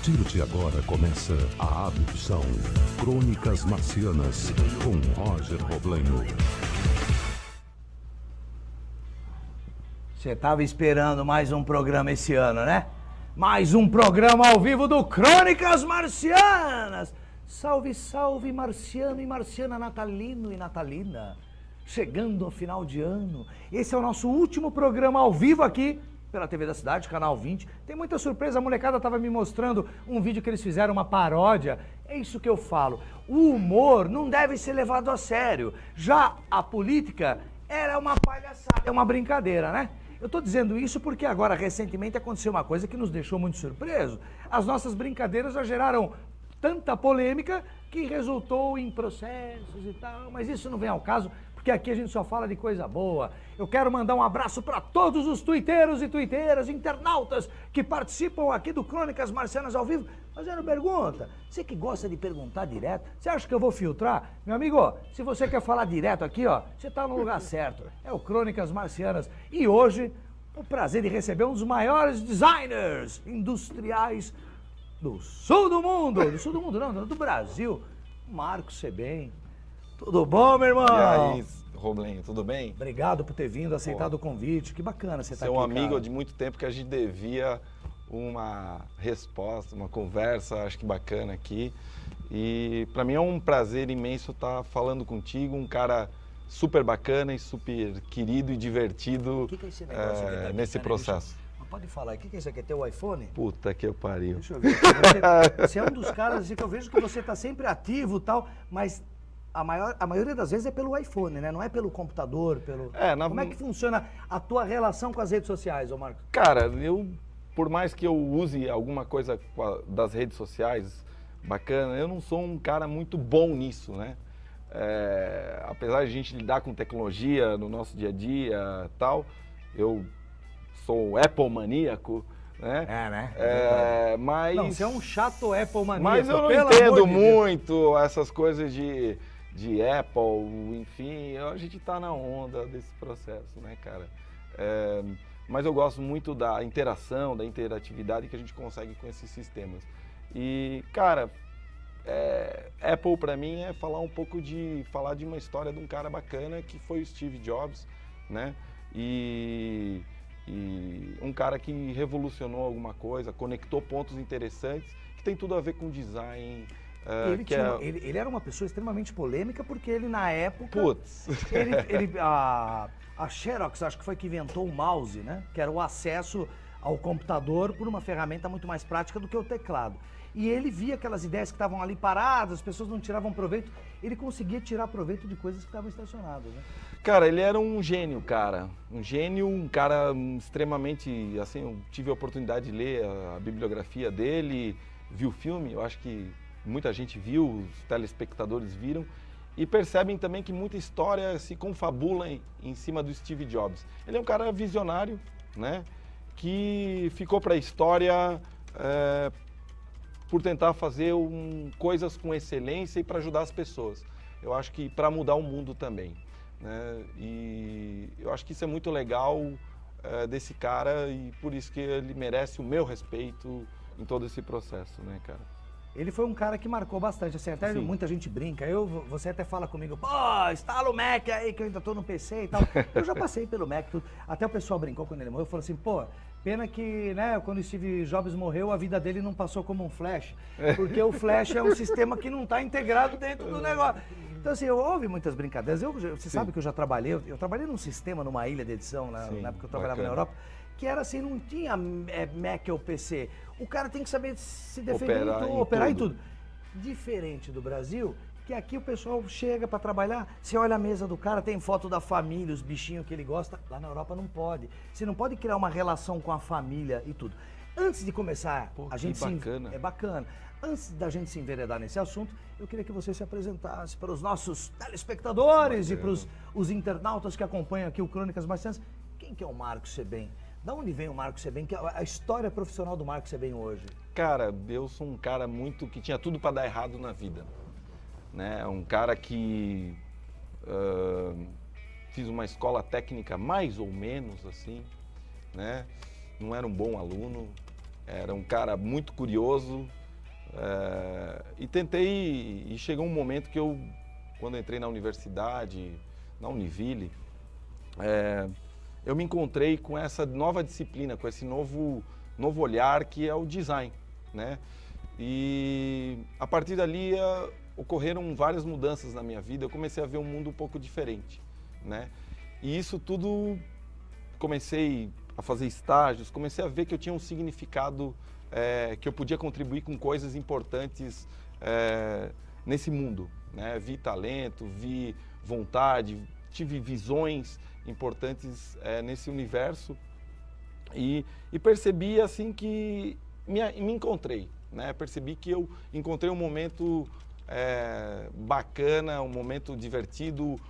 partir de agora começa a abdução. Crônicas Marcianas, com Roger Roblenno. Você estava esperando mais um programa esse ano, né? Mais um programa ao vivo do Crônicas Marcianas. Salve, salve, marciano e marciana, natalino e natalina. Chegando ao final de ano. Esse é o nosso último programa ao vivo aqui pela TV da Cidade, Canal 20. Tem muita surpresa, a molecada estava me mostrando um vídeo que eles fizeram, uma paródia. É isso que eu falo. O humor não deve ser levado a sério. Já a política era uma palhaçada, é uma brincadeira, né? Eu estou dizendo isso porque agora, recentemente, aconteceu uma coisa que nos deixou muito surpresos. As nossas brincadeiras já geraram tanta polêmica que resultou em processos e tal, mas isso não vem ao caso, porque aqui a gente só fala de coisa boa. Eu quero mandar um abraço para todos os tuiteiros e tuiteiras, internautas que participam aqui do Crônicas Marcianas ao vivo, fazendo pergunta. Você que gosta de perguntar direto, você acha que eu vou filtrar? Meu amigo, se você quer falar direto aqui, ó, você tá no lugar certo. É o Crônicas Marcianas. E hoje, o prazer de receber um dos maiores designers industriais do sul do mundo. Do sul do mundo não, do Brasil. Marcos Sebem. Tudo bom, meu irmão? E aí, Roblenno, tudo bem? Obrigado por ter vindo, aceitado o convite. Que bacana você estar aqui, Você é um amigo cara. de muito tempo que a gente devia uma resposta, uma conversa, acho que bacana aqui. E para mim é um prazer imenso estar falando contigo, um cara super bacana e super querido e divertido Que é esse negócio aqui? Tá nesse aqui, processo. Pode falar, o que é isso aqui? É teu iPhone? Puta que eu pariu. Deixa eu ver. Você é um dos caras assim, que eu vejo que você está sempre ativo e tal, mas a maioria das vezes é pelo iPhone, né? Não é pelo computador, pelo... Como é que funciona a tua relação com as redes sociais, ô Marcos? Cara, por mais que eu use alguma coisa das redes sociais bacana, eu não sou um cara muito bom nisso, né? Apesar de a gente lidar com tecnologia no nosso dia a dia e tal, eu sou Apple maníaco, né? Mas... Não, você é um chato Apple maníaco. Mas eu não pelo entendo amor de Deus. muito essas coisas de Apple, enfim, a gente tá na onda desse processo, né, cara? Mas eu gosto muito da interação, da interatividade que a gente consegue com esses sistemas. E, cara, Apple para mim é falar de uma história de um cara bacana que foi o Steve Jobs, né? E um cara que revolucionou alguma coisa, conectou pontos interessantes, que tem tudo a ver com design. Ele era uma pessoa extremamente polêmica porque ele, na época... Putz! A Xerox, acho que foi que inventou o mouse, né? Que era o acesso ao computador por uma ferramenta muito mais prática do que o teclado. E ele via aquelas ideias que estavam ali paradas, as pessoas não tiravam proveito. Ele conseguia tirar proveito de coisas que estavam estacionadas, né? Cara, ele era um gênio, cara. Um gênio, um cara extremamente... Assim, eu tive a oportunidade de ler a bibliografia dele, vi o filme, eu acho que muita gente viu, os telespectadores viram, e percebem também que muita história se confabula em cima do Steve Jobs. Ele é um cara visionário, né? Que ficou para a história por tentar fazer coisas com excelência e para ajudar as pessoas. Eu acho que para mudar o mundo também, né? E eu acho que isso é muito legal desse cara e por isso que ele merece o meu respeito em todo esse processo, né, cara? Ele foi um cara que marcou bastante, assim, até Sim. muita gente brinca, você até fala comigo, pô, instala o Mac aí que eu ainda tô no PC e tal. Eu já passei pelo Mac, tudo. Até o pessoal brincou quando ele morreu, falou assim, pô, pena que, né, quando o Steve Jobs morreu, a vida dele não passou como um flash, porque o flash é um sistema que não está integrado dentro do negócio. Então, assim, houve muitas brincadeiras. Você sabe que eu já trabalhei, eu trabalhei num sistema, numa ilha de edição, na época que eu trabalhava bacana. na Europa, que era assim, não tinha Mac ou PC. O cara tem que saber se defender, operar em tudo. Diferente do Brasil, que aqui o pessoal chega para trabalhar, você olha a mesa do cara, tem foto da família, os bichinhos que ele gosta. Lá na Europa não pode. Você não pode criar uma relação com a família e tudo. Antes de começar, Pô, a gente bacana. é bacana. Antes da gente se enveredar nesse assunto, eu queria que você se apresentasse para os nossos telespectadores e para os internautas que acompanham aqui o Crônicas Marcianas. Quem que é o Marcos Sebem? Da onde vem o Marcos Sebem? Que é a história profissional do Marcos Sebem hoje? Cara, eu sou um cara que tinha tudo para dar errado na vida, né? Um cara que fiz uma escola técnica mais ou menos assim, né? Não era um bom aluno, Era um cara muito curioso e tentei, e chegou um momento que eu, quando entrei na universidade, na Univille, eu me encontrei com essa nova disciplina, com esse novo olhar que é o design, né? E a partir dali ocorreram várias mudanças na minha vida, eu comecei a ver um mundo um pouco diferente, né? E isso tudo, comecei a fazer estágios, comecei a ver que eu tinha um significado, que eu podia contribuir com coisas importantes nesse mundo, né? Vi talento, vi vontade, tive visões importantes nesse universo e percebi assim que me encontrei, né? Percebi que eu encontrei um momento bacana, um momento divertido,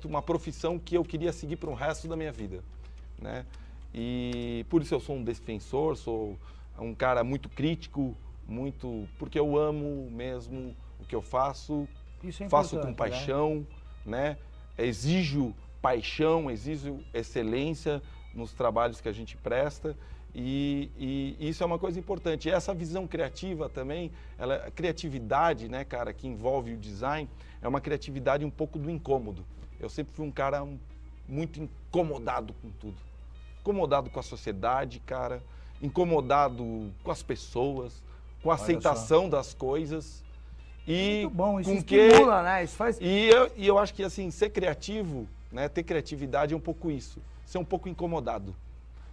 uma profissão que eu queria seguir para o resto da minha vida, né? E por isso eu sou um defensor, sou um cara muito crítico, porque eu amo mesmo o que eu faço, faço com paixão, né? Exijo paixão, exijo excelência nos trabalhos que a gente presta e isso é uma coisa importante. E essa visão criativa também, a criatividade, né, cara, que envolve o design, é uma criatividade um pouco do incômodo. Eu sempre fui um cara muito incomodado com tudo. Incomodado com a sociedade, cara, incomodado com as pessoas, com a aceitação das coisas. E muito bom, isso estimula, né? Isso faz... E eu acho que, assim, ser criativo, né, ter criatividade é um pouco isso, ser um pouco incomodado.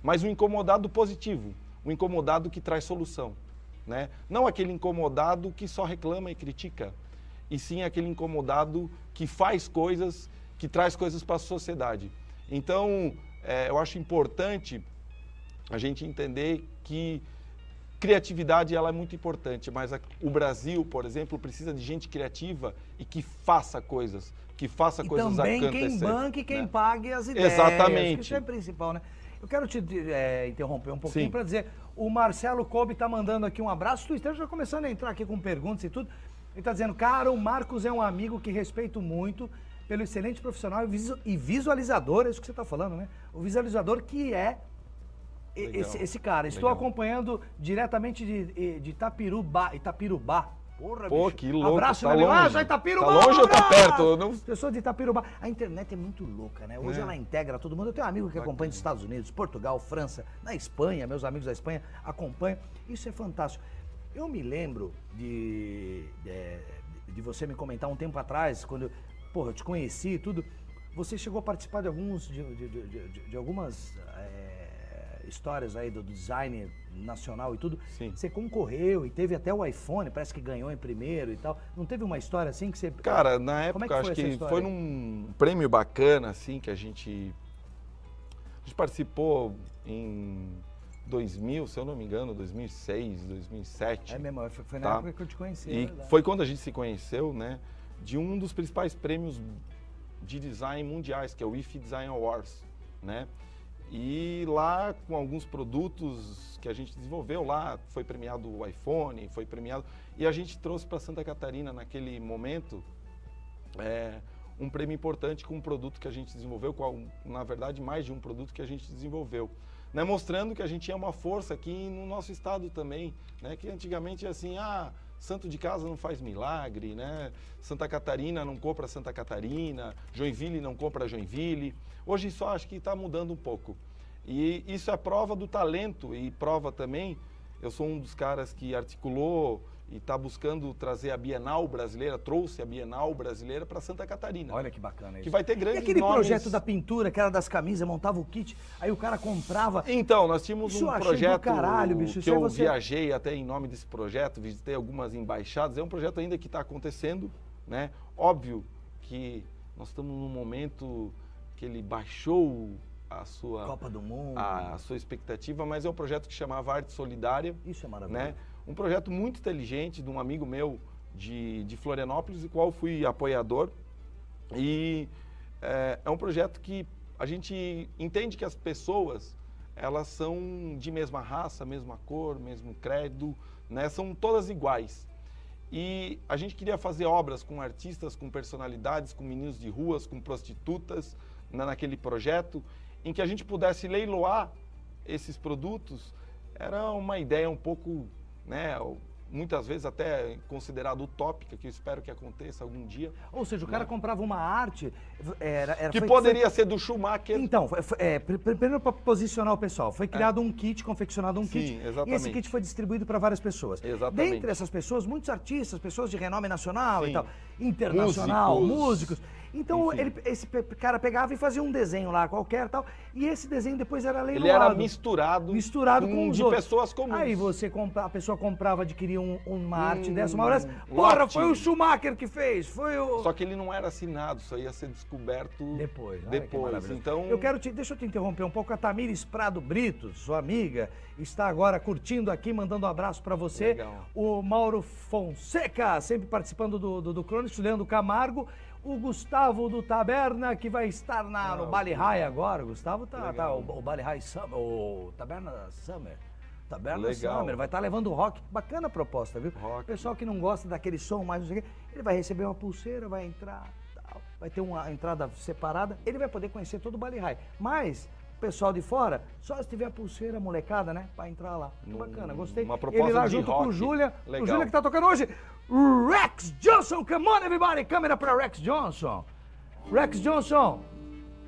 Mas um incomodado positivo, um incomodado que traz solução, né? Não aquele incomodado que só reclama e critica, e sim aquele incomodado que faz coisas, que traz coisas para a sociedade. Então, eu acho importante a gente entender que criatividade ela é muito importante, mas o Brasil, por exemplo, precisa de gente criativa e que faça coisas, coisas também acontecer. Quem banque, quem né? pague as ideias. Exatamente. Isso é principal, né? Eu quero te interromper um pouquinho Sim. para dizer, o Marcelo Kobe está mandando aqui um abraço, o Twitter já começando a entrar aqui com perguntas e tudo. Ele está dizendo, cara, o Marcos é um amigo que respeito muito pelo excelente profissional e visualizador, é isso que você está falando, né? O visualizador que é esse cara. Estou acompanhando diretamente de Itapirubá. Porra, Pô, bicho. que louco, Abraço, tá meu amigo. longe. Ah, Itapirubá, Tá longe ou tá perto? Não... Pessoa de Itapirubá. A internet é muito louca, né? Hoje ela integra todo mundo. Eu tenho um amigo que acompanha dos Estados Unidos, Portugal, França, na Espanha, meus amigos da Espanha acompanham. Isso é fantástico. Eu me lembro de você me comentar um tempo atrás, quando eu te conheci e tudo, você chegou a participar de algumas histórias aí do design nacional e tudo. Sim. Você concorreu e teve até o iPhone, parece que ganhou em primeiro e tal. Não teve uma história assim que você... Cara, na época, Como é que acho foi que foi num prêmio bacana, assim, que a gente participou em 2000, se eu não me engano, 2006, 2007. É mesmo, foi na tá? época que eu te conheci. E foi quando a gente se conheceu, né, de um dos principais prêmios de design mundiais, que é o IF Design Awards, né? E lá, com alguns produtos que a gente desenvolveu lá, foi premiado o iPhone, foi premiado... E a gente trouxe para Santa Catarina, naquele momento, um prêmio importante com um produto que a gente desenvolveu, na verdade, mais de um produto que a gente desenvolveu. Né? Mostrando que a gente é uma força aqui no nosso estado também, né? Que antigamente é assim, santo de casa não faz milagre, né? Santa Catarina não compra Santa Catarina, Joinville não compra Joinville. Hoje só acho que está mudando um pouco. E isso é prova do talento e prova também, eu sou um dos caras que articulou e está buscando trazer a Bienal Brasileira, trouxe a Bienal Brasileira para Santa Catarina. Olha que bacana isso. Que vai ter grandes E aquele nomes... projeto da pintura, que era das camisas, montava o kit, aí o cara comprava... Então, nós tínhamos Isso eu um achei projeto do caralho, bicho. que eu viajei até em nome desse projeto, visitei algumas embaixadas, é um projeto ainda que está acontecendo, né? Óbvio que nós estamos num momento que ele baixou a sua... Copa do Mundo. A sua expectativa, mas é um projeto que chamava Arte Solidária. Isso é maravilhoso. Né? Um projeto muito inteligente de um amigo meu de Florianópolis, do qual fui apoiador. E é um projeto que a gente entende que as pessoas, elas são de mesma raça, mesma cor, mesmo credo, né? São todas iguais. E a gente queria fazer obras com artistas, com personalidades, com meninos de ruas, com prostitutas, naquele projeto, em que a gente pudesse leiloar esses produtos era uma ideia um pouco, né, muitas vezes até considerado utópica, que eu espero que aconteça algum dia. Ou seja, o cara comprava uma arte... Que poderia ser do Schumacher. Então, primeiro para posicionar o pessoal, foi criado um kit, confeccionado um kit, exatamente. e esse kit foi distribuído para várias pessoas. Exatamente. Dentre essas pessoas, muitos artistas, pessoas de renome nacional Sim. e tal, internacional, músicos. Então, Enfim. esse cara pegava e fazia um desenho lá qualquer tal, e esse desenho depois era leiloado. Ele era misturado com os de outros. pessoas comuns. Aí a pessoa comprava, adquiria uma arte dessa, uma hora, porra, lote. foi o Schumacher que fez, foi o... Só que ele não era assinado, só ia ser descoberto Depois. Então, Deixa eu te interromper um pouco. A Tamires Prado Brito, sua amiga, está agora curtindo aqui, mandando um abraço para você. Legal. O Mauro Fonseca, sempre participando do Crônicas, o Leandro Camargo. O Gustavo do Taberna, que vai estar no Bali High agora. O Gustavo tá o Bali High Summer, o Taberna Summer. Taberna Legal. Summer, vai estar levando rock. Bacana a proposta, viu? Rock. O pessoal que não gosta daquele som mais, não sei o quê, ele vai receber uma pulseira, vai entrar, tal, vai ter uma entrada separada, ele vai poder conhecer todo o Bali High. Mas, o pessoal de fora, só se tiver a pulseira, molecada, né? Pra entrar lá. Bacana, gostei. Uma proposta ele lá de junto rock. com o Júlia, Legal. o Júlia que tá tocando hoje. Rex Johnson, come on everybody, câmera pra Rex Johnson. Rex Johnson,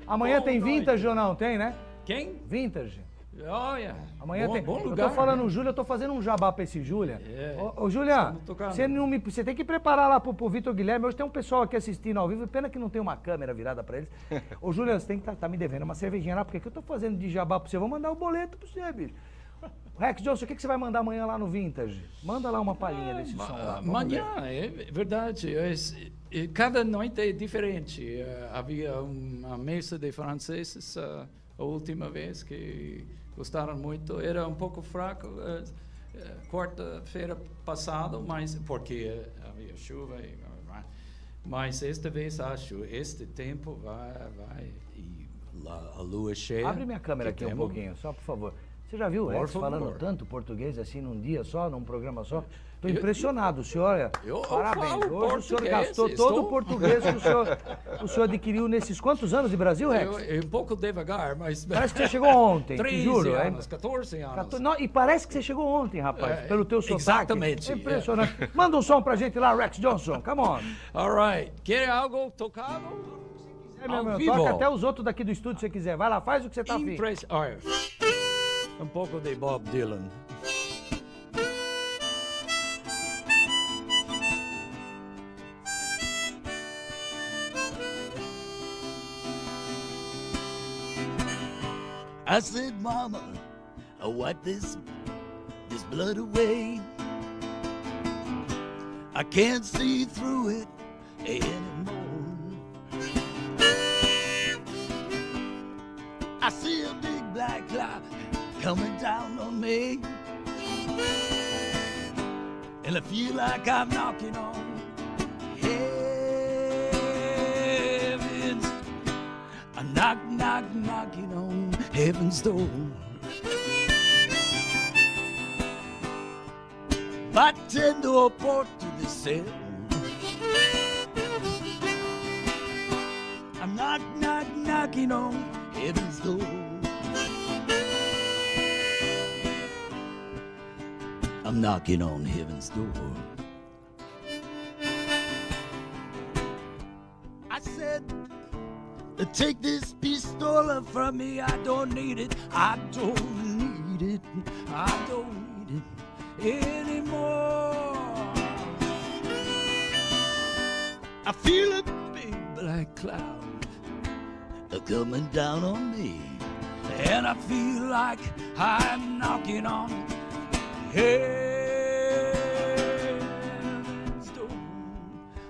amanhã tem Vintage ou não? Tem, né? Quem? Vintage. Olha, Amanhã bom, tem. bom Eu lugar. tô falando, Júlia, eu tô fazendo um jabá pra esse Júlia. É. Ô, Júlia, Estamos tocando. você tem que preparar lá pro Vitor Guilherme. Hoje tem um pessoal aqui assistindo ao vivo. Pena que não tem uma câmera virada pra eles. Ô, Júlia, você tem que tá me devendo uma cervejinha lá, porque que eu tô fazendo de jabá pra você? Eu vou mandar o boleto pra você, bicho. Rex Johnson, o que você vai mandar amanhã lá no Vintage? Manda lá uma palhinha desse som lá. vamos Amanhã, ver. é verdade. Cada noite é diferente. Havia uma mesa de franceses a última vez que gostaram muito. Era um pouco fraco quarta-feira passada, mas porque havia chuva. Mas esta vez acho este tempo vai e a lua cheia. Abre minha câmera aqui um pouquinho, só por favor. Você já viu o Rex falando tanto português assim num dia só, num programa só? Estou impressionado, o senhor. Parabéns. falo Hoje o senhor português, gastou todo o português que o senhor adquiriu nesses quantos anos de Brasil, Rex? Um pouco devagar, mas... Parece que você chegou ontem, te 13 juro. anos, 14 anos. Não, e parece que você chegou ontem, rapaz, pelo teu sotaque. Exatamente. É impressionante. Manda um som pra gente lá, Rex Johnson, come on. All right. Quer algo tocado? Meu, vivo. toca até os outros daqui do estúdio se você quiser. Vai lá, faz o que você tá afim. Olha, um pouco de Bob Dylan. I said, Mama, wipe this blood away. I can't see through it anymore. I see a big black cloud coming down on me, and I feel like I'm knocking on heaven's. I'm knocking on heaven's door. Batendo a porta do céu. I'm knocking on heaven's door. I'm knocking on heaven's door. I said, take this pistola from me. I don't need it. I don't need it. I don't need it anymore. I feel a big black cloud coming down on me, and I feel like I'm knocking on heaven's door.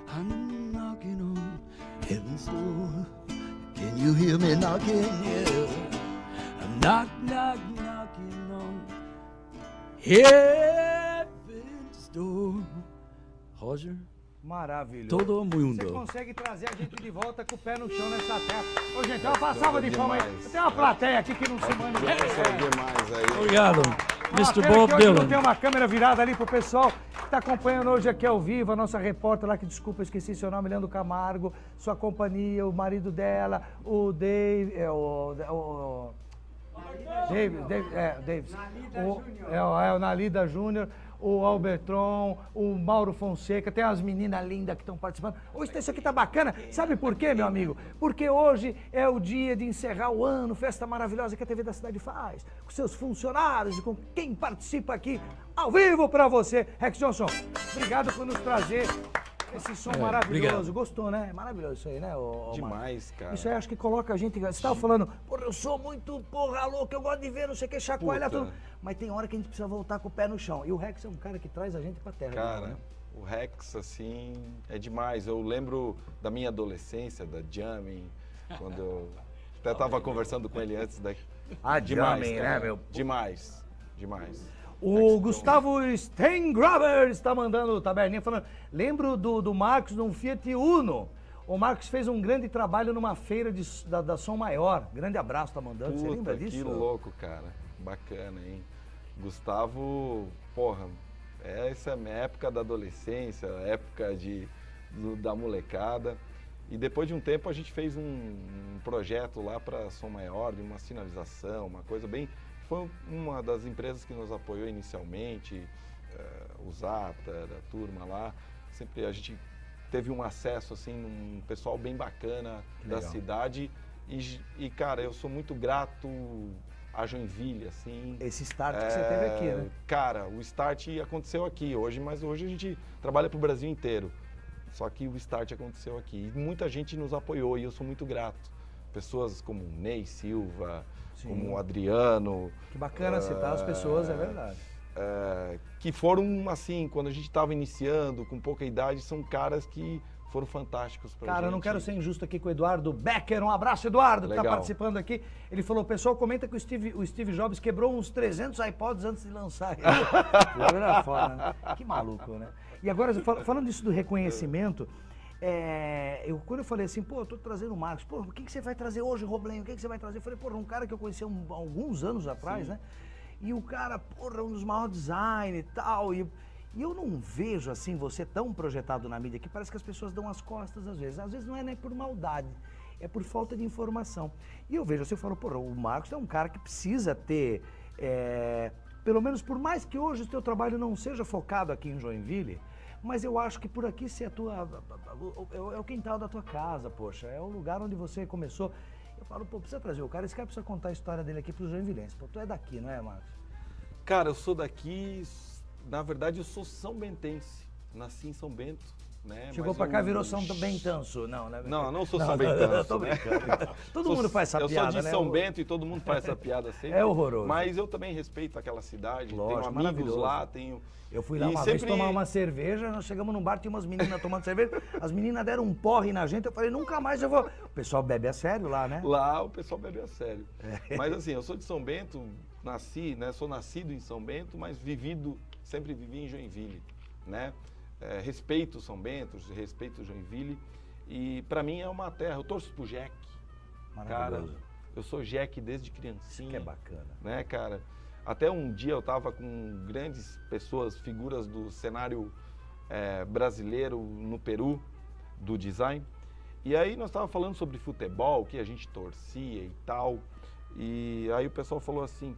I'm knocking on heaven's door. Can you hear me knocking? Yeah, I'm knocking on heaven's door. Roger? Maravilhoso. Todo mundo. Você consegue trazer a gente de volta com o pé no chão nessa terra. Ô, gente, uma salva de palmas aí. Tem uma plateia aqui que não se manifesta. demais aí. Obrigado, Mr. Pena Bob que hoje não Dylan. tem uma câmera virada ali pro pessoal que tá acompanhando hoje aqui ao vivo, a nossa repórter lá, que desculpa, eu esqueci seu nome, Leandro Camargo, sua companhia, o marido dela, o Dave, Davis. O Nalida Júnior, o Albertron, o Mauro Fonseca, tem umas meninas lindas que estão participando. Hoje isso aqui tá bacana. Sabe por quê, meu amigo? Porque hoje é o dia de encerrar o ano, festa maravilhosa que a TV da cidade faz, com seus funcionários e com quem participa aqui ao vivo pra você. Rex Johnson, obrigado por nos trazer esse som maravilhoso. Obrigado. Gostou, né? Maravilhoso isso aí, né, Demais, Marcos? cara. Isso aí acho que coloca a gente... Você estava falando, porra, eu sou muito porra louca, eu gosto de ver não sei o que, chacoalhar Puta. tudo. Mas tem hora que a gente precisa voltar com o pé no chão. E o Rex é um cara que traz a gente pra terra. Cara, né? o Rex, assim, é demais. Eu lembro da minha adolescência, da jamming, quando eu até tava conversando com ele antes da... Ah, Demais, jamming, cara. né, meu? Demais, demais. O Gustavo Steingraber está mandando taberninha falando, lembro do Marcos num Fiat Uno. O Marcos fez um grande trabalho numa feira da Som Maior. Grande abraço, tá mandando. Você lembra Puta, disso? que louco, cara. Bacana, hein? Gustavo, porra, essa é a minha época da adolescência, a época da molecada. E depois de um tempo a gente fez um projeto lá para Som Maior, de uma sinalização, uma coisa bem... Foi uma das empresas que nos apoiou inicialmente, o Zata, a turma lá. Sempre a gente teve um acesso, assim, num pessoal bem bacana da cidade. E, cara, eu sou muito grato a Joinville, assim. Esse start que você teve aqui, né? Cara, o start aconteceu aqui hoje, mas hoje a gente trabalha para o Brasil inteiro. Só que o start aconteceu aqui. E muita gente nos apoiou e eu sou muito grato. Pessoas como Ney Silva, como o Adriano. Que bacana citar as pessoas, é verdade. Que foram, assim, quando a gente estava iniciando, com pouca idade, são caras que foram fantásticos pra gente. Cara, eu não quero ser injusto aqui com o Eduardo Becker. Um abraço, Eduardo, que tá Legal. participando aqui. Ele falou, o pessoal comenta que o Steve Jobs quebrou uns 300 iPods antes de lançar ele. Era foda, né? Que maluco, né? E agora, falando isso do reconhecimento, quando eu falei assim, pô, eu tô trazendo o Marcos, pô, o que você vai trazer hoje, Roblenho? O que você vai trazer? Eu falei, pô, um cara que eu conheci há alguns anos atrás, né? E o cara, porra, um dos maiores designers e tal, e eu não vejo, assim, você tão projetado na mídia que parece que as pessoas dão as costas às vezes. Às vezes não é nem por maldade, é por falta de informação. E eu vejo, assim, eu falo, porra, o Marcos é um cara que precisa ter, pelo menos por mais que hoje o teu trabalho não seja focado aqui em Joinville, mas eu acho que por aqui se é o quintal da tua casa, poxa, é o lugar onde você começou. Eu falo, pô, precisa trazer o cara, esse cara precisa contar a história dele aqui pros joinvilenses. Pô, tu é daqui, não é, Marcos? Cara, eu sou daqui, na verdade eu sou são bentense, nasci em São Bento, né? Chegou pra cá, virou São Bentanço, não, né? Não sou São Bentanço. Eu tô brincando. Todo mundo faz essa piada, né? Eu sou de São Bento e todo mundo faz essa piada sempre. É horroroso. Mas eu também respeito aquela cidade, Lógico, tenho amigos maravilhoso. lá, tenho... Eu fui lá uma vez tomar uma cerveja, nós chegamos num bar, tinha umas meninas tomando cerveja, as meninas deram um porre na gente, eu falei, nunca mais eu vou... O pessoal bebe a sério lá, né? Lá o pessoal bebe a sério. Mas assim, eu sou de São Bento, nasci, né? Sou nascido em São Bento, mas sempre vivi em Joinville, né? Respeito São Bento, respeito Joinville. E pra mim é uma terra, eu torço pro Jack. Cara, eu sou Jack desde criancinha. Que é bacana. Né, cara? Até um dia eu tava com grandes pessoas, figuras do cenário brasileiro no Peru, do design. E aí nós estávamos falando sobre futebol, que a gente torcia e tal. E aí o pessoal falou assim,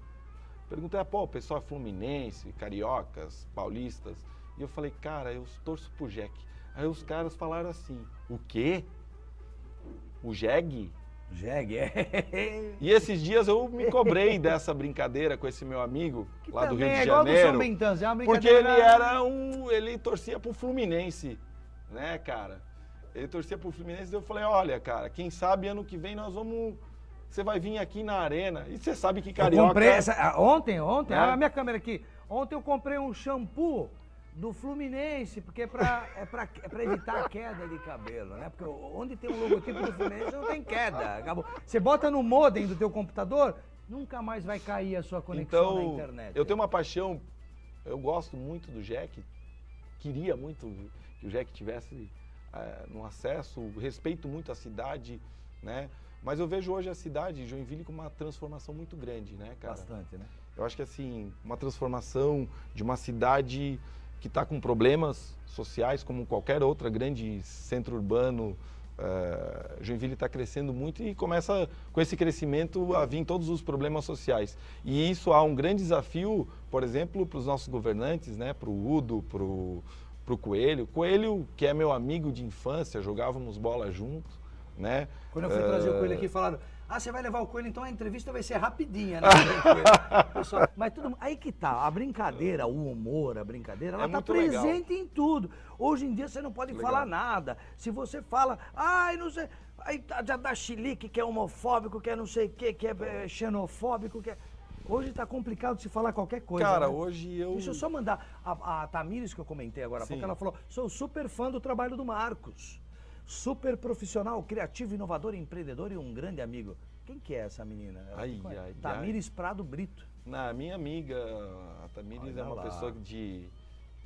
perguntei, pô, o pessoal é fluminense, cariocas, paulistas. E eu falei, cara, eu torço pro Jack. Aí os caras falaram assim, o quê? O Jeg? Jeg, E esses dias eu me cobrei dessa brincadeira com esse meu amigo que lá do Rio de é igual Janeiro. do São Bentanço, é uma Porque ele torcia pro Fluminense, né, cara? Ele torcia pro Fluminense e eu falei, olha, cara, quem sabe ano que vem você vai vir aqui na arena. E você sabe que carioca... Eu comprei ontem, a minha câmera aqui. Ontem eu comprei um shampoo do Fluminense, porque é pra evitar a queda de cabelo, né? Porque onde tem um logotipo do Fluminense não tem queda. Acabou. Você bota no modem do teu computador, nunca mais vai cair a sua conexão na internet. Eu tenho uma paixão, eu gosto muito do Jack, queria muito que o Jack tivesse no acesso, respeito muito a cidade, né? Mas eu vejo hoje a cidade, Joinville, com uma transformação muito grande, né, cara? Bastante, né? Eu acho que, assim, uma transformação de uma cidade que está com problemas sociais, como qualquer outra grande centro urbano Joinville está crescendo muito e começa com esse crescimento a vir todos os problemas sociais. E isso há um grande desafio, por exemplo, para os nossos governantes, né? Para o Udo, para o Coelho. Coelho, que é meu amigo de infância, jogávamos bola junto, né? Quando eu fui trazer o Coelho aqui, falaram, você vai levar o Coelho, então a entrevista vai ser rapidinha, né? Pessoal, mas tudo, aí que tá, a brincadeira, o humor, a brincadeira, ela tá presente em tudo. Hoje em dia você não pode falar nada. Se você fala, não sei, aí já dá chilique, que é homofóbico, que é não sei o que é xenofóbico, que é... Hoje tá complicado de se falar qualquer coisa. Cara, né? hoje eu... Deixa eu só mandar, a Tamires que eu comentei agora há pouco, ela falou, sou super fã do trabalho do Marcos. Super profissional, criativo, inovador, empreendedor e um grande amigo. Quem que é essa menina? Tamires Prado Brito. Na minha amiga, a Tamires é uma pessoa que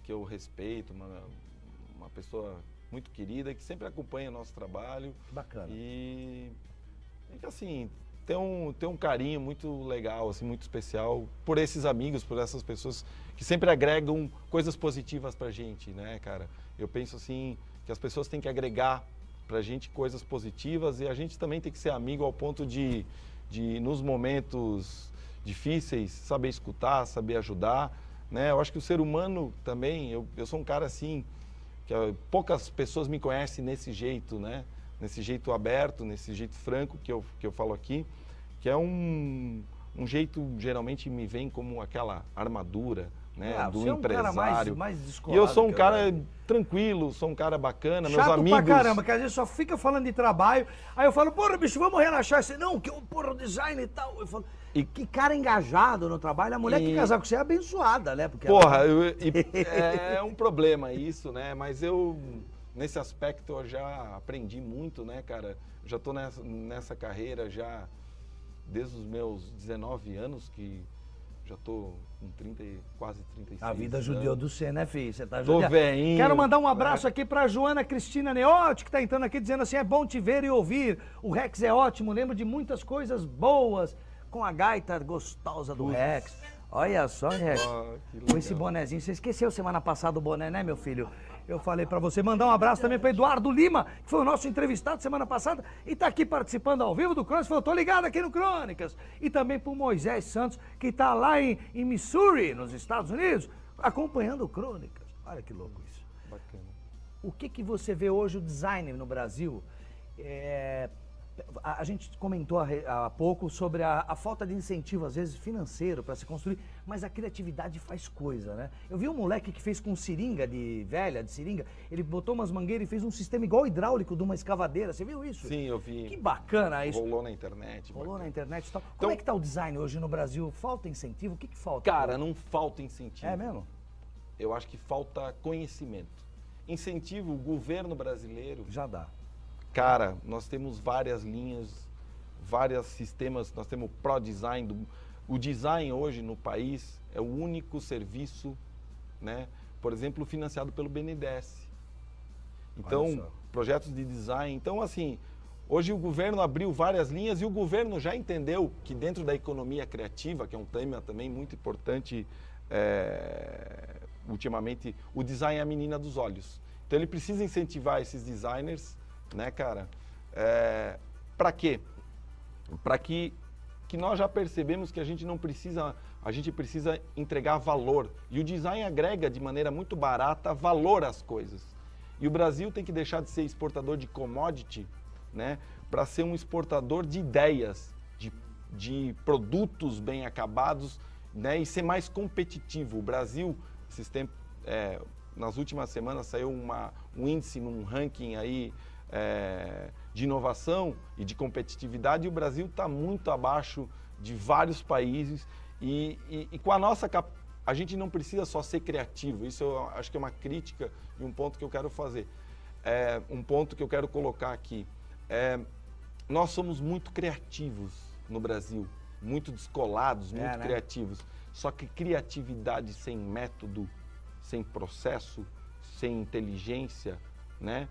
eu respeito, uma pessoa muito querida, que sempre acompanha o nosso trabalho. Que bacana. E que assim, tem um carinho muito legal, assim, muito especial por esses amigos, por essas pessoas que sempre agregam coisas positivas pra gente, né, cara? Eu penso assim, que as pessoas têm que agregar pra gente coisas positivas e a gente também tem que ser amigo ao ponto de nos momentos difíceis, saber escutar, saber ajudar, né? Eu acho que o ser humano também, eu sou um cara assim, que poucas pessoas me conhecem nesse jeito, né? Nesse jeito aberto, nesse jeito franco que eu falo aqui, que é um jeito, geralmente me vem como aquela armadura, né, do empresário. Um cara mais descolado. E eu sou um cara tranquilo, sou um cara bacana, meus amigos... Chato pra caramba, que às vezes só fica falando de trabalho, aí eu falo, porra, bicho, vamos relaxar. Você, não, que porra, o design e tal. Eu falo, que cara engajado no trabalho, a mulher que casar com você é abençoada, né? Porque porra, é um problema isso, né, mas nesse aspecto eu já aprendi muito, né, cara? Já tô nessa carreira já desde os meus 19 anos, que já tô com quase 36 A vida judiou do você, né, filho? Você tá judiado. Tô velhinho. Quero mandar um abraço aqui pra Joana Cristina Neotti, que tá entrando aqui dizendo assim, é bom te ver e ouvir. O Rex é ótimo, lembro de muitas coisas boas com a gaita gostosa do Rex. Olha só, Rex, com esse bonezinho. Você esqueceu semana passada o boné, né, meu filho? Eu falei pra você mandar um abraço também pra Eduardo Lima, que foi o nosso entrevistado semana passada e tá aqui participando ao vivo do Crônicas. Falou, tô ligado aqui no Crônicas. E também pro Moisés Santos, que tá lá em Missouri, nos Estados Unidos, acompanhando o Crônicas. Olha que louco isso. Bacana. O que você vê hoje o design no Brasil? A gente comentou há pouco sobre a falta de incentivo, às vezes, financeiro para se construir, mas a criatividade faz coisa, né? Eu vi um moleque que fez com seringa de seringa, ele botou umas mangueiras e fez um sistema igual hidráulico de uma escavadeira, você viu isso? Sim, eu vi. Que bacana isso. Rolou na internet. Rolou na internet e tal. Então, como é que tá o design hoje no Brasil? Falta incentivo? O que falta? Cara, não falta incentivo. É mesmo? Eu acho que falta conhecimento. Incentivo, o governo brasileiro... Já dá. Cara, nós temos várias linhas, vários sistemas, nós temos o ProDesign. O design hoje no país é o único serviço, né, por exemplo, financiado pelo BNDES. Então, projetos de design. Então, assim, hoje o governo abriu várias linhas e o governo já entendeu que dentro da economia criativa, que é um tema também muito importante, ultimamente, o design é a menina dos olhos. Então, ele precisa incentivar esses designers, né, cara? Para quê? Para que nós já percebemos que a gente precisa entregar valor. E o design agrega de maneira muito barata valor às coisas. E o Brasil tem que deixar de ser exportador de commodity, né, para ser um exportador de ideias, de produtos bem acabados, né, e ser mais competitivo. O Brasil, nas últimas semanas saiu um índice num ranking aí de inovação e de competitividade, e o Brasil está muito abaixo de vários países e com a gente não precisa só ser criativo. Isso eu acho que é uma crítica e um ponto que eu quero fazer, um ponto que eu quero colocar aqui. Nós somos muito criativos no Brasil, muito descolados, muito criativos, só que criatividade sem método, sem processo, sem inteligência, né?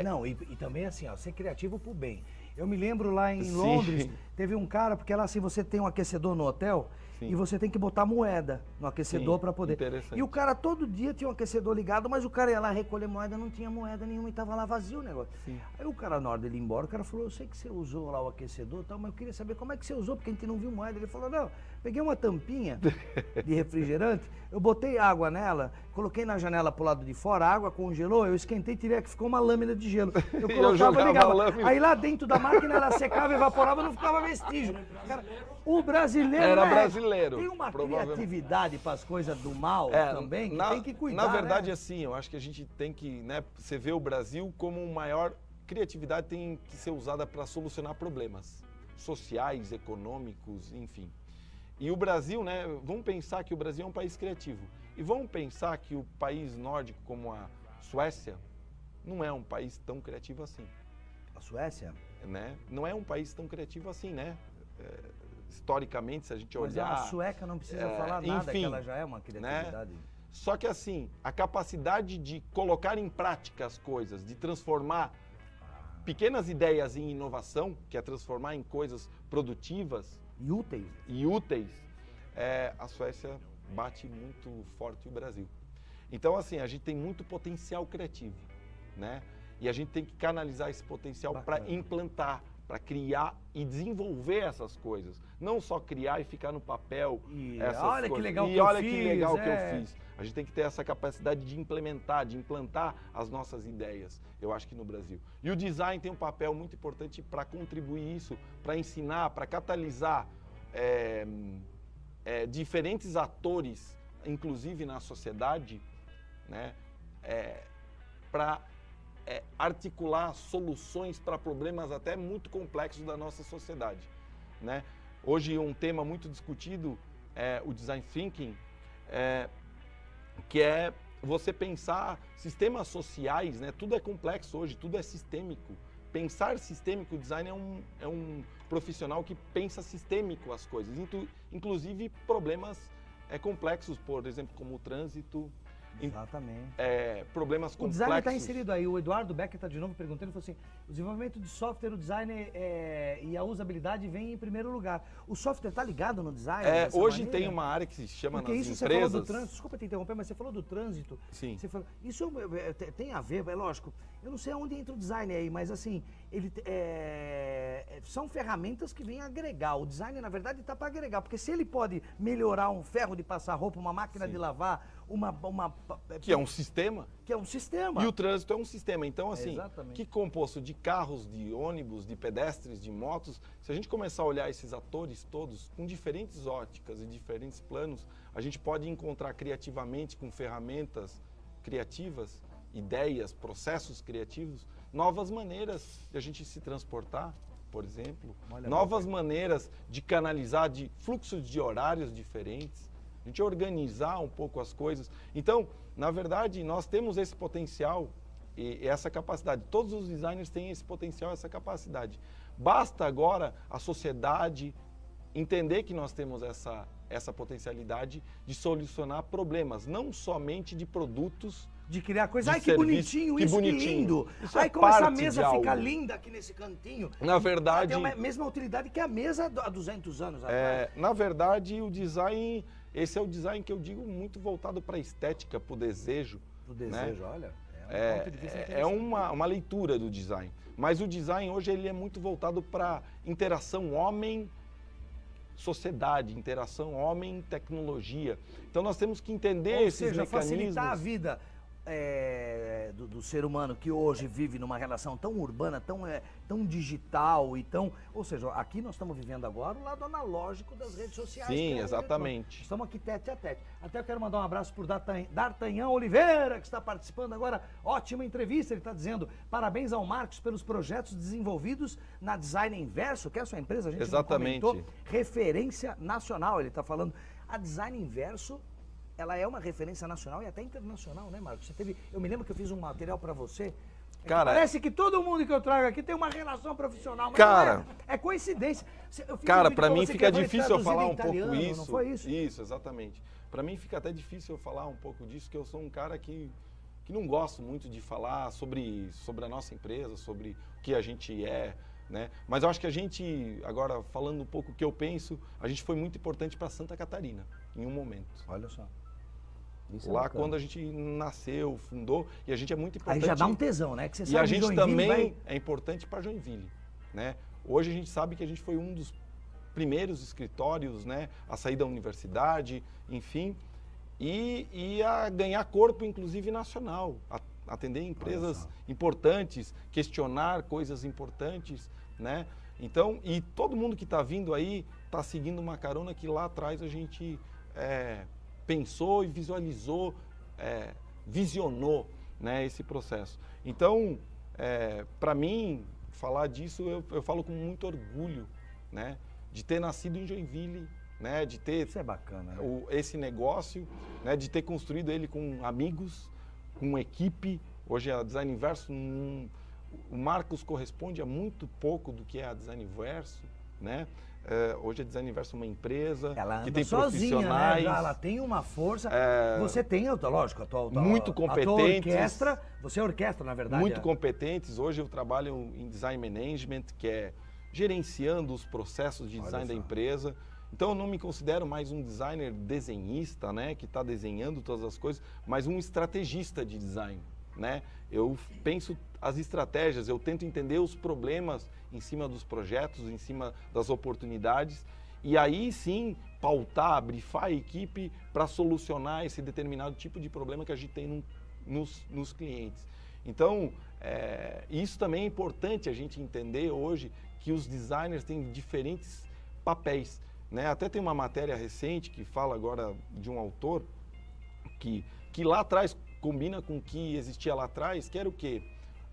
Não, e também assim, ó, ser criativo pro bem. Eu me lembro lá em Londres, Teve um cara, porque lá assim, você tem um aquecedor no hotel, Sim. e você tem que botar moeda no aquecedor Sim, para poder. interessante. E o cara todo dia tinha um aquecedor ligado, mas o cara ia lá recolher moeda, não tinha moeda nenhuma e tava lá vazio o negócio. Sim. Aí o cara, na hora dele ir embora, o cara falou, eu sei que você usou lá o aquecedor e tal, mas eu queria saber como é que você usou, porque a gente não viu moeda. Ele falou, não, peguei uma tampinha de refrigerante, eu botei água nela, coloquei na janela pro lado de fora, a água congelou, eu esquentei, tirei que ficou uma lâmina de gelo. Eu colocava, jogava ligava. a lâmina. Aí lá dentro da máquina ela secava, evaporava, não ficava vestígio. Cara, o brasileiro Era né, brasileiro, tem uma provavelmente. criatividade para as coisas do mal também, que tem que cuidar. Na verdade, né? assim, eu acho que a gente tem que, né, você vê o Brasil como maior criatividade tem que ser usada para solucionar problemas sociais, econômicos, enfim. E o Brasil, né, vamos pensar que o Brasil é um país criativo. E vamos pensar que o país nórdico como a Suécia não é um país tão criativo assim, A Suécia? né? Não é um país tão criativo assim, né? Historicamente, se a gente Mas olhar... a sueca não precisa falar nada, enfim, que ela já é uma criatividade. Só que assim, a capacidade de colocar em prática as coisas, de transformar pequenas ideias em inovação, que é transformar em coisas produtivas E úteis. e úteis, a Suécia bate muito forte o Brasil. Então assim, a gente tem muito potencial criativo, né? E a gente tem que canalizar esse potencial para implantar, para criar e desenvolver essas coisas. Não só criar e ficar no papel essas olha coisas. que legal E que eu olha fiz, que legal que eu fiz. A gente tem que ter essa capacidade de implementar, de implantar as nossas ideias, eu acho que no Brasil. E o design tem um papel muito importante para contribuir isso, para ensinar, para catalisar diferentes atores, inclusive na sociedade, né, para articular soluções para problemas até muito complexos da nossa sociedade, né? Hoje um tema muito discutido é o design thinking, que é você pensar sistemas sociais, né? Tudo é complexo hoje, tudo é sistêmico. Pensar sistêmico, o design é um profissional que pensa sistêmico as coisas, inclusive problemas complexos, por exemplo, como o trânsito. Exatamente. Problemas O complexos. design está inserido aí. O Eduardo Becker está de novo perguntando, ele falou assim, o desenvolvimento de software, o design e a usabilidade vem em primeiro lugar. O software está ligado no design? Hoje tem uma área que se chama Porque nas isso empresas... você falou do trânsito, desculpa te interromper, mas você falou do trânsito. Sim. Você falou, isso tem a ver, é lógico, eu não sei aonde entra o design aí, mas assim, são ferramentas que vêm agregar. O design, na verdade, está para agregar, porque se ele pode melhorar um ferro de passar roupa, uma máquina de lavar, que é um sistema. Que é um sistema. E o trânsito é um sistema. Então, assim, Exatamente. que composto de carros, de ônibus, de pedestres, de motos, se a gente começar a olhar esses atores todos com diferentes óticas e diferentes planos, a gente pode encontrar criativamente, com ferramentas criativas, ideias, processos criativos, novas maneiras de a gente se transportar, por exemplo, novas maneiras de canalizar, de fluxos de horários diferentes, a gente organizar um pouco as coisas. Então, na verdade, nós temos esse potencial e essa capacidade. Todos os designers têm esse potencial, essa capacidade. Basta agora a sociedade entender que nós temos essa potencialidade de solucionar problemas, não somente de produtos, de criar coisa. Ai, que serviço, bonitinho, que isso, bonitinho. que lindo. Isso Ai, é como essa parte mesa de fica algo. linda aqui nesse cantinho. Na verdade... Tem a mesma utilidade que a mesa há 200 anos atrás. Na verdade, o design, esse é o design que eu digo muito voltado para a estética, para o desejo. Do desejo, olha. É uma leitura do design. Mas o design hoje ele é muito voltado para interação homem-sociedade, interação homem-tecnologia. Então nós temos que entender esses mecanismos. Facilitar a vida do ser humano que hoje vive numa relação tão urbana, tão digital e tão... Ou seja, aqui nós estamos vivendo agora o lado analógico das redes sociais. Sim, exatamente. Estamos aqui tete a tete. Até eu quero mandar um abraço por D'Artagnan Oliveira, que está participando agora. Ótima entrevista, ele está dizendo parabéns ao Marcos pelos projetos desenvolvidos na Design Inverso, que é a sua empresa, a gente exatamente. Não comentou, referência nacional, ele está falando. A Design Inverso, ela é uma referência nacional e até internacional, né, Marcos? Eu me lembro que eu fiz um material para você. Cara, parece que todo mundo que eu trago aqui tem uma relação profissional, mas cara, não é coincidência. Cara, para mim fica difícil eu falar um pouco isso. Não foi isso? Isso, exatamente. Para mim fica até difícil eu falar um pouco disso, que eu sou um cara que não gosto muito de falar sobre a nossa empresa, sobre o que a gente é. né? Mas eu acho que a gente, agora falando um pouco o que eu penso, a gente foi muito importante para Santa Catarina, em um momento. Olha só. Isso Lá bacana. quando a gente nasceu, fundou, e a gente é muito importante. Aí já dá um tesão, né? Que você E sabe a que gente Joinville também vai... é importante para Joinville, né? Hoje a gente sabe que a gente foi um dos primeiros escritórios, né, a sair da universidade, enfim, e a ganhar corpo, inclusive nacional, atender empresas importantes, questionar coisas importantes, né? Então, e todo mundo que está vindo aí está seguindo uma carona que lá atrás a gente pensou e visualizou, visionou, né, esse processo. Então, para mim, falar disso, eu falo com muito orgulho, né, de ter nascido em Joinville, né, de ter Isso é bacana, né? esse negócio, né, de ter construído ele com amigos, com equipe. Hoje a Design Inverso, o Marcos corresponde a muito pouco do que é a Design Inverso, né? Hoje a Design Inverso é uma empresa Ela que anda tem sozinha, profissionais. né? Ela tem uma força. Você tem, lógico, a tua muito a tua competentes. orquestra. Você é orquestra, na verdade. Muito competentes. Hoje eu trabalho em Design Management, que é gerenciando os processos de design da empresa. Então eu não me considero mais um designer desenhista, né, que está desenhando todas as coisas, mas um estrategista de design, né? Eu penso as estratégias, eu tento entender os problemas em cima dos projetos, em cima das oportunidades, e aí sim pautar, brifar a equipe para solucionar esse determinado tipo de problema que a gente tem nos clientes. Então, isso também é importante a gente entender hoje, que os designers têm diferentes papéis, né? Até tem uma matéria recente que fala agora de um autor que lá atrás combina com o que existia lá atrás, que era o quê?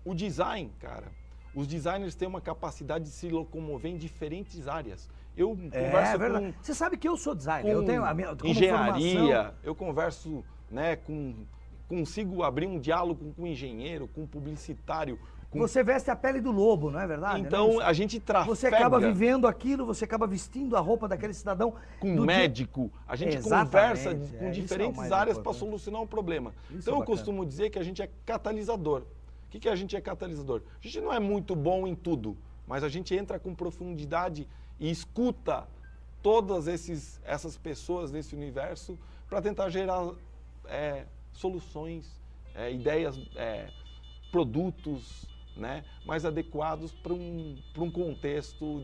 O design, cara. Os designers têm uma capacidade de se locomover em diferentes áreas. Eu converso verdade. Você sabe que eu sou designer. Eu tenho a minha como engenharia, formação... eu converso, né, consigo abrir um diálogo com um engenheiro, com um publicitário. Você veste a pele do lobo, não é verdade? Então, né? a gente trafega... Você acaba vivendo aquilo, você acaba vestindo a roupa daquele cidadão. Com um médico, a gente conversa com diferentes áreas para solucionar um problema. Então, eu costumo dizer que a gente é catalisador. O que a gente é catalisador? A gente não é muito bom em tudo, mas a gente entra com profundidade e escuta todas essas pessoas nesse universo para tentar gerar soluções, ideias, produtos, né, mais adequados para um contexto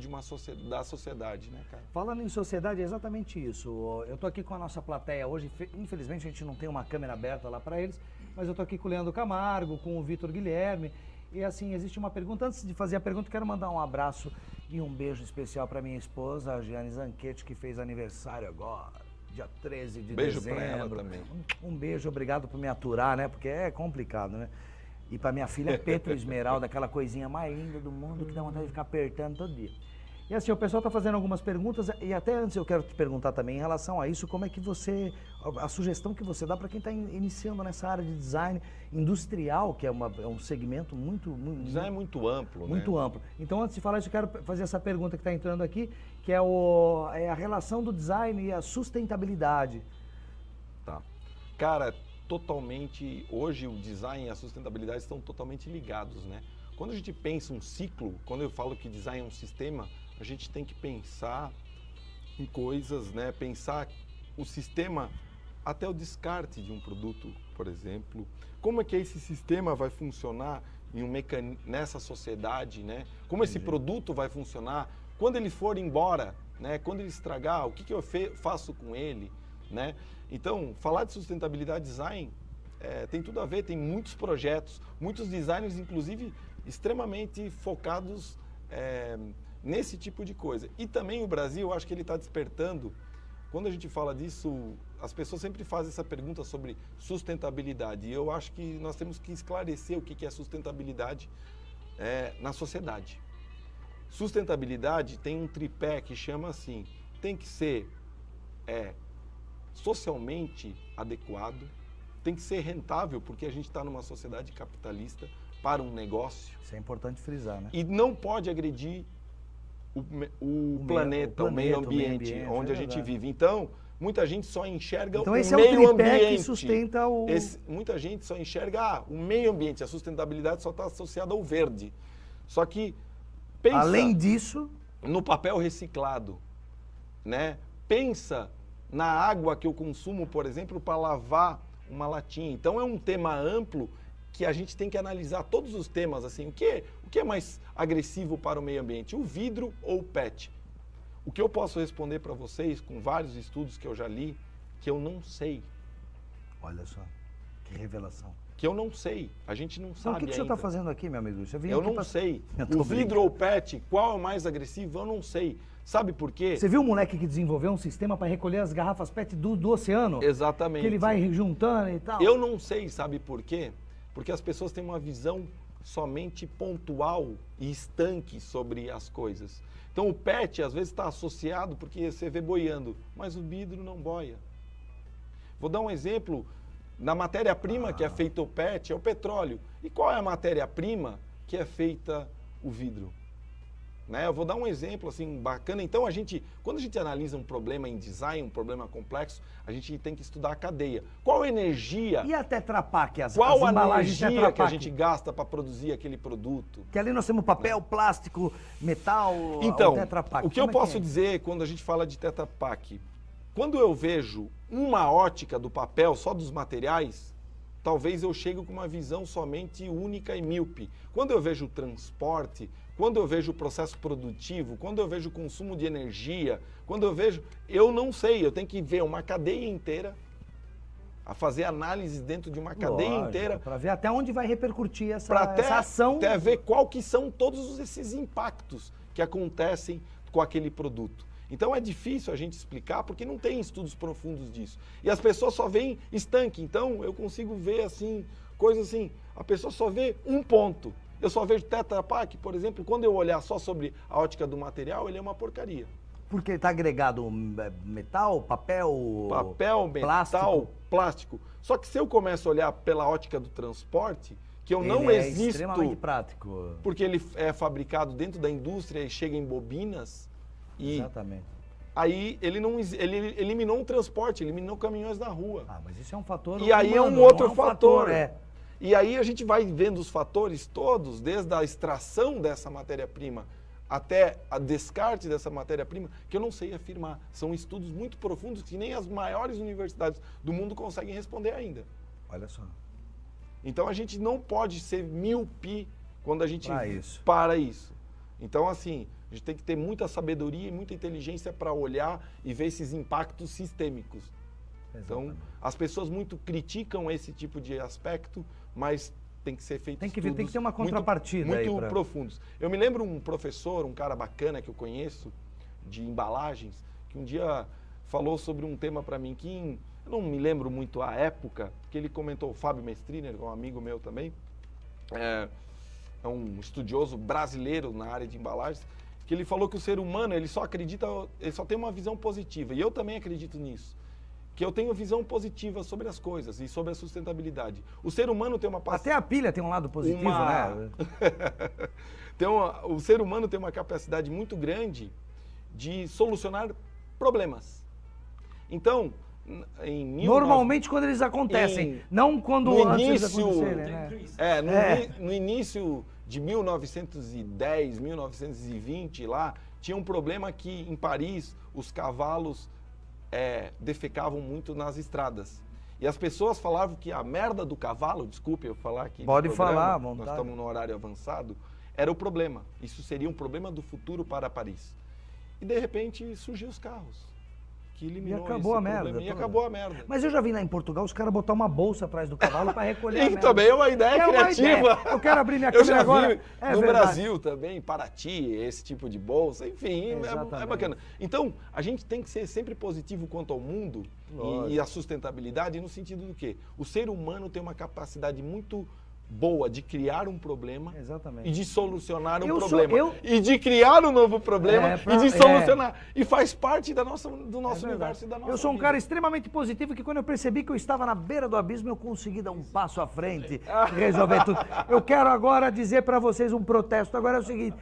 da sociedade, né, cara? Falando em sociedade, é exatamente isso. Eu estou aqui com a nossa plateia hoje, infelizmente a gente não tem uma câmera aberta lá para eles, mas eu estou aqui com o Leandro Camargo, com o Vitor Guilherme, e assim, existe uma pergunta. Antes de fazer a pergunta, quero mandar um abraço e um beijo especial para minha esposa, a Giane Zanchetti, que fez aniversário agora, dia 13 de beijo dezembro. para ela também. Um beijo, obrigado por me aturar, né, porque é complicado, né? E para minha filha Petro Esmeralda, aquela coisinha mais linda do mundo que dá vontade de ficar apertando todo dia. E assim, o pessoal está fazendo algumas perguntas, e até antes eu quero te perguntar também em relação a isso, como é que a sugestão que você dá para quem está iniciando nessa área de design industrial, que é um segmento muito... Design é muito amplo, muito né? amplo. Então, antes de falar isso, eu quero fazer essa pergunta que está entrando aqui, que é a relação do design e a sustentabilidade. Tá. Cara, totalmente, hoje o design e a sustentabilidade estão totalmente ligados, né? Quando a gente pensa um ciclo, quando eu falo que design é um sistema, a gente tem que pensar em coisas, né? Pensar o sistema até o descarte de um produto, por exemplo. Como é que esse sistema vai funcionar nessa sociedade, né? Como esse produto vai funcionar quando ele for embora, né? Quando ele estragar, o que eu faço com ele, né? Então, falar de sustentabilidade design tem tudo a ver, tem muitos projetos, muitos designers, inclusive, extremamente focados nesse tipo de coisa. E também o Brasil, eu acho que ele está despertando. Quando a gente fala disso, as pessoas sempre fazem essa pergunta sobre sustentabilidade. E eu acho que nós temos que esclarecer o que é sustentabilidade na sociedade. Sustentabilidade tem um tripé que chama assim, tem que ser socialmente adequado, tem que ser rentável, porque a gente está numa sociedade capitalista para um negócio. Isso é importante frisar, né? E não pode agredir o planeta, o meio ambiente onde a gente vive. Então, muita gente só enxerga o esse meio é o tripé ambiente. Que sustenta o... Muita gente só enxerga o meio ambiente, a sustentabilidade só está associada ao verde. Só que Pensa Além disso, no papel reciclado, né? Pensa na água que eu consumo, por exemplo, para lavar uma latinha. Então é um tema amplo que a gente tem que analisar todos os temas, assim, o que é mais agressivo para o meio ambiente, o vidro ou o PET? O que eu posso responder para vocês, com vários estudos que eu já li, que eu não sei. olha só, que revelação. Que eu não sei, a gente não Então, sabe o que o senhor ainda. está fazendo aqui, meu amigo? Eu não sei. Eu tô O vidro ou o PET, qual é o mais agressivo? Eu não sei. Sabe por quê? Você viu o moleque que desenvolveu um sistema para recolher as garrafas PET do oceano? Exatamente. Que ele vai juntando e tal? Eu não sei, sabe por quê? Porque as pessoas têm uma visão somente pontual e estanque sobre as coisas. Então o PET às vezes está associado porque você vê boiando, mas o vidro não boia. Vou dar um exemplo. Na matéria-prima que é feita o PET é o petróleo. E qual é a matéria-prima que é feita o vidro? Né? Eu vou dar um exemplo assim bacana. Então quando a gente analisa um problema em design, um problema complexo, a gente tem que estudar a cadeia. Qual energia? E a Tetra Pak, as Qual a embalagens energia Tetra que a Pak? gente gasta para produzir aquele produto? Que ali nós temos papel, plástico, metal, Então, o Tetra Pak. o que eu Como é posso dizer quando a gente fala de Tetra Pak? Quando eu vejo uma ótica do papel, só dos materiais, talvez eu chegue com uma visão somente única e míope. Quando eu vejo o transporte, quando eu vejo o processo produtivo, quando eu vejo o consumo de energia, eu não sei, eu tenho que ver uma cadeia inteira, a fazer análise dentro de uma cadeia inteira, para ver até onde vai repercutir essa para ação. até ver qual que são todos esses impactos que acontecem com aquele produto. Então é difícil a gente explicar porque não tem estudos profundos disso. E as pessoas só veem estanque. Então eu consigo ver assim, coisas assim, a pessoa só vê um ponto. Eu só vejo Tetra Pak, por exemplo, quando eu olhar só sobre a ótica do material, ele é uma porcaria. Porque está agregado metal, papel, Papel, metal, plástico. Só que se eu começo a olhar pela ótica do transporte, que eu não ele é existo, extremamente prático. porque ele é fabricado dentro da indústria e chega em bobinas, e Exatamente. aí ele eliminou o transporte, eliminou caminhões na rua. Ah, mas isso é um fator E aí é humano, um outro não fator. É. E aí a gente vai vendo os fatores todos, desde a extração dessa matéria-prima até a descarte dessa matéria-prima, que eu não sei afirmar. São estudos muito profundos que nem as maiores universidades do mundo conseguem responder ainda. Olha só. Então a gente não pode ser míope quando a gente para isso. Então assim, a gente tem que ter muita sabedoria e muita inteligência para olhar e ver esses impactos sistêmicos. Exatamente. Então, as pessoas muito criticam esse tipo de aspecto, mas tem que ser feito tem que ter uma contrapartida muito aí profundos. Eu me lembro um professor, um cara bacana que eu conheço, de embalagens, que um dia falou sobre um tema para mim que eu não me lembro muito a época, que ele comentou, o Fábio Mestriner, que é um amigo meu também, é um estudioso brasileiro na área de embalagens, que ele falou que o ser humano, ele só tem uma visão positiva, e eu também acredito nisso. Que eu tenho visão positiva sobre as coisas e sobre a sustentabilidade. O ser humano tem uma... Até a pilha tem um lado positivo, né? O ser humano tem uma capacidade muito grande de solucionar problemas. Então, normalmente quando eles acontecem, não quando antes de acontecerem, né? No início de 1910, 1920, lá, tinha um problema que em Paris os cavalos defecavam muito nas estradas. E as pessoas falavam que a merda do cavalo, desculpe eu falar aqui. Pode falar, à vontade. Nós estamos no horário avançado, era o problema. Isso seria um problema do futuro para Paris. E de repente surgiu os carros. Que eliminou e acabou a merda. E acabou a merda. Mas eu já vi lá em Portugal os caras botar uma bolsa atrás do cavalo para recolher a merda. também é uma ideia criativa. Eu quero abrir minha câmera agora. No Brasil também, Paraty, esse tipo de bolsa, enfim, é bacana. Então, a gente tem que ser sempre positivo quanto ao mundo e a sustentabilidade no sentido do quê? O ser humano tem uma capacidade muito boa de criar um problema e de solucionar um problema. E de criar um novo problema e de solucionar. E faz parte do nosso universo e da nossa Eu sou um vida. cara extremamente positivo que quando eu percebi que eu estava na beira do abismo, eu consegui dar um passo à frente e resolver tudo. Eu quero agora dizer para vocês um protesto. Agora é o seguinte,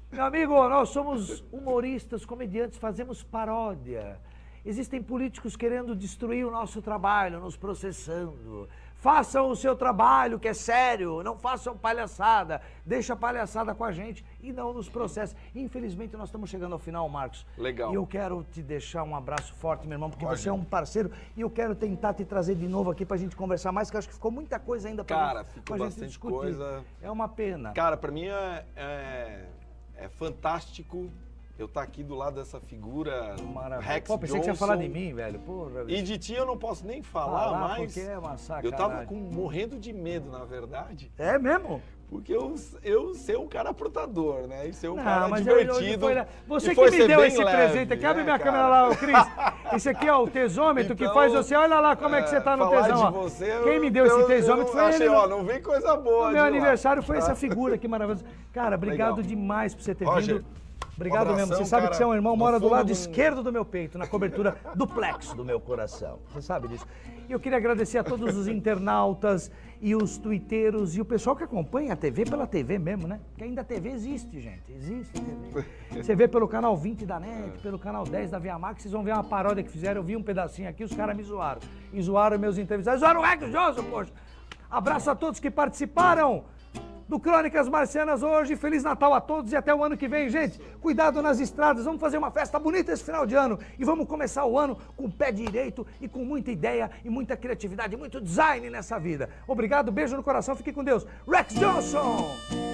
meu amigo, nós somos humoristas, comediantes, fazemos paródia. Existem políticos querendo destruir o nosso trabalho, nos processando, Façam o seu trabalho, que é sério, não façam palhaçada. Deixa a palhaçada com a gente e não nos processe. Infelizmente, nós estamos chegando ao final, Marcos. Legal. E eu quero te deixar um abraço forte, meu irmão, porque você é um parceiro e eu quero tentar te trazer de novo aqui pra gente conversar mais, que eu acho que ficou muita coisa ainda Cara, pra ficou gente bastante discutir. coisa. É uma pena. Cara, pra mim é fantástico eu estar aqui do lado dessa figura Maravilha. Rex Pô, pensei Johnson. que você ia falar de mim, velho. Porra, E de ti eu não posso nem falar, mas porque é uma eu sacanagem. tava morrendo de medo, na verdade. É mesmo? Porque eu ser um cara portador, né? E ser um Não, cara mas divertido. Você e que foi me ser deu bem esse leve, presente aqui. Abre né, minha cara? câmera lá, ô Cris. Esse aqui é o tesômetro que Então, faz você. Olha lá como é que você tá no falar tesão. de ó. você, Quem me deu esse tesômetro foi achei, ele. ó, não vem coisa boa. No de meu lá, aniversário foi tá? essa figura aqui maravilhosa. Cara, obrigado Legal. demais por você ter Roger, vindo. Obrigado um mesmo. abração, Você sabe cara, que você é um irmão, no mora do fundo lado do- esquerdo do meu peito, na cobertura do plexo do meu coração. Você sabe disso. E eu queria agradecer a todos os internautas e os tuiteiros e o pessoal que acompanha a TV pela TV mesmo, né? Porque ainda a TV existe, gente. Existe a TV. Você vê pelo canal 20 da NET, pelo canal 10 da Via Max, vocês vão ver uma paródia que fizeram. Eu vi um pedacinho aqui, os caras me zoaram. E zoaram meus entrevistados. Zoaram o Rex Johnson, poxa. Abraço a todos que participaram do Crônicas Marcianas hoje. Feliz Natal a todos e até o ano que vem, gente. Cuidado nas estradas, vamos fazer uma festa bonita esse final de ano e vamos começar o ano com o pé direito e com muita ideia e muita criatividade, muito design nessa vida. Obrigado, beijo no coração, fique com Deus. Rex Johnson!